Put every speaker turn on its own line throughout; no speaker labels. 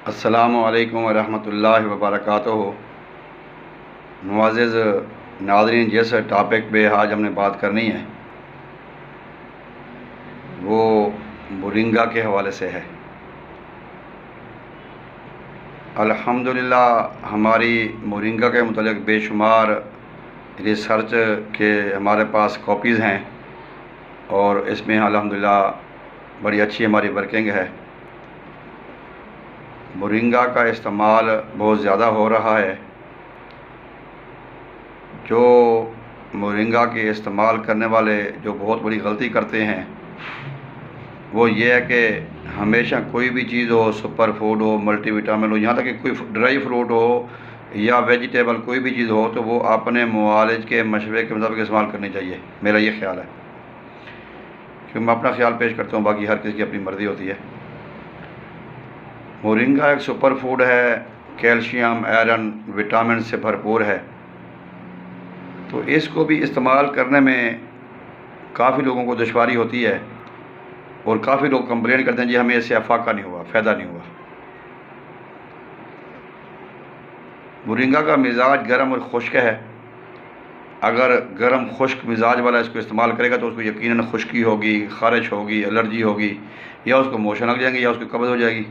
अस्सलामु अलैकुम वरहमतुल्लाहि वबरकातुहू। मुअज़्ज़िज़ नाज़रीन, जिस टॉपिक पे आज हमने बात करनी है वो मोरिंगा के हवाले से है। अल्हम्दुलिल्लाह हमारी मोरिंगा के मुतालिक बेशुमार रिसर्च के हमारे पास कॉपीज़ हैं और इसमें अल्हम्दुलिल्लाह बड़ी अच्छी हमारी वर्किंग है। मोरिंगा का इस्तेमाल बहुत ज़्यादा हो रहा है। जो मोरिंगा के इस्तेमाल करने वाले जो बहुत बड़ी गलती करते हैं वो ये है कि हमेशा कोई भी चीज़ हो, सुपर फूड हो, मल्टीविटामिन हो, यहाँ तक कि कोई ड्राई फ्रूट हो या वेजिटेबल कोई भी चीज़ हो तो वो अपने मुआलिज के मशवरे के मुताबिक इस्तेमाल करनी चाहिए। मेरा ये ख्याल है, क्योंकि मैं अपना ख्याल पेश करता हूँ, बाकी हर किसी की अपनी मर्ज़ी होती है। मोरिंगा एक सुपर फूड है, कैल्शियम, आयरन, विटामिन से भरपूर है। तो इसको भी इस्तेमाल करने में काफ़ी लोगों को दुश्वारी होती है और काफ़ी लोग कंप्लेन करते हैं जी हमें इससे अफाका नहीं हुआ, फ़ायदा नहीं हुआ। मोरिंगा का मिजाज गर्म और खुश्क है। अगर गर्म खुश्क मिजाज वाला इसको इस्तेमाल करेगा तो उसको यकीनन खुश्की होगी, ख़ारिश होगी, एलर्जी होगी, या उसको मोशन लग जाएंगे या उसकी कब्ज़ हो जाएगी।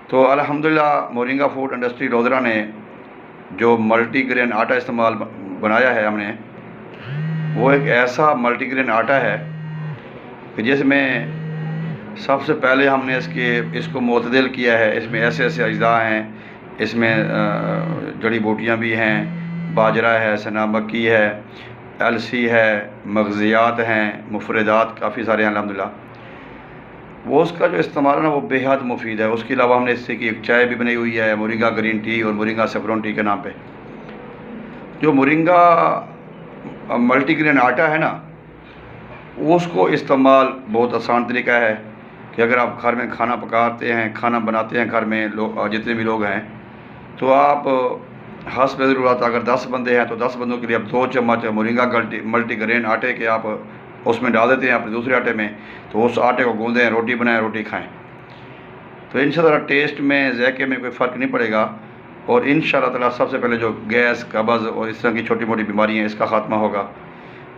तो अल्हम्दुलिल्लाह मोरिंगा फूड इंडस्ट्री रोज़रा ने जो मल्टीग्रेन आटा इस्तेमाल बनाया है हमने, वो एक ऐसा मल्टीग्रेन आटा है कि जिसमें सबसे पहले हमने इसको मुतदिल किया है। इसमें ऐसे ऐसे अज्जा हैं, इसमें जड़ी बूटियाँ भी हैं, बाजरा है, सना मक्की है, अलसी है, मगज़ियात हैं, मुफरदात काफ़ी सारे हैं अल्हम्दुलिल्लाह। वो उसका जो इस्तेमाल है ना वो बेहद मुफीद है। उसके अलावा हमने इससे की एक चाय भी बनाई हुई है, मोरिंगा ग्रीन टी और मोरिंगा सेफ्रॉन टी के नाम पे। जो मोरिंगा मल्टीग्रेन आटा है ना, उसको इस्तेमाल बहुत आसान तरीका है कि अगर आप घर में खाना पकाते हैं, खाना बनाते हैं घर में लोग जितने भी लोग हैं, तो आप हस्ब ज़रूरत अगर 10 बंदे हैं तो 10 बंदों के लिए आप 2 चम्मच मोरिंगा मल्टीग्रेन आटे के आप उसमें डाल देते हैं अपने दूसरे आटे में, तो उस आटे को गूँधें, रोटी बनाएं, रोटी खाएं, तो इंशाअल्लाह टेस्ट में, ज़ायके में कोई फ़र्क नहीं पड़ेगा। और इंशाअल्लाह ताला सबसे पहले जो गैस, कब्ज़ और इस तरह की छोटी मोटी बीमारियाँ इसका ख़ात्मा होगा।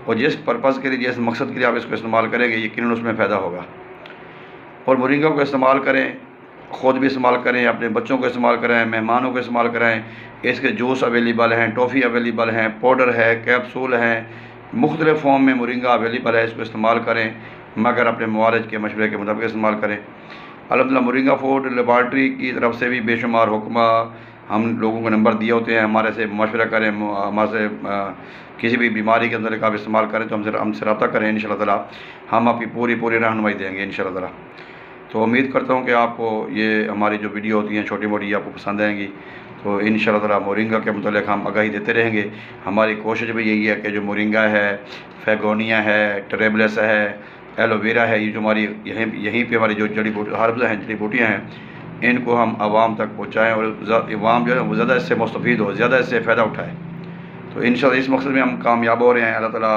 और जिस पर्पज़ के लिए, जिस मकसद के लिए आप इसको इस्तेमाल करेंगे, यकीनन उसमें फ़ायदा होगा। और मोरिंगा को इस्तेमाल करें, ख़ुद भी इस्तेमाल करें, अपने बच्चों को इस्तेमाल करें, मेहमानों को इस्तेमाल कराएँ। इसके जूस अवेलेबल हैं, टॉफ़ी अवेलेबल हैं, पाउडर है, कैप्सूल हैं, मुख्तलिफ़ फॉर्म में मोरिंगा अवेलेबल है। इसको इस्तेमाल करें मगर अपने मुआलिज के मशवरे के मुताबिक इस्तेमाल करें। अल्हम्दुलिल्लाह मोरिंगा फूड लेबॉरेटरी की तरफ से भी बेशुमार हुक्मा हम लोगों को नंबर दिए होते हैं, हमारे से मशवरा करें, हमारे से किसी भी बीमारी के अंदर आप इस्तेमाल करें तो हमसे रब्ता करें। इंशाअल्लाह ताला हम आपकी पूरी रहनुमाई देंगे इंशाअल्लाह ताला। तो उम्मीद करता हूँ कि आपको ये हमारी जो वीडियो होती हैं छोटी मोटी आपको पसंद आएंगी। तो इंशाअल्लाह ताला मोरिंगा के मुतालिक हम आगाही देते रहेंगे। हमारी कोशिश भी यही है कि जो मोरिंगा है, फेगोनिया है, ट्रेबलेस है, एलोवेरा है, ये जो हमारी यहीं पे हमारी जो जड़ी बूटी हर्ब्स हैं, जड़ी बूटियाँ हैं, इनको हम आवाम तक पहुँचाएँ और आवाम जो है वो ज़्यादा इससे मुस्तफ़ीद हो, ज़्यादा इससे फ़ायदा उठाए। तो इंशाअल्लाह इस मकसद में हम कामयाब हो रहे हैं। अल्लाह ताला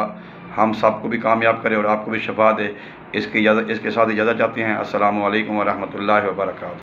हम सबको भी कामयाब करे और आपको भी शफा दे। इसके साथ इजाज़त चाहते हैं। अस्सलामु अलैकुम वरहमतुल्लाहि वबरकातुहू।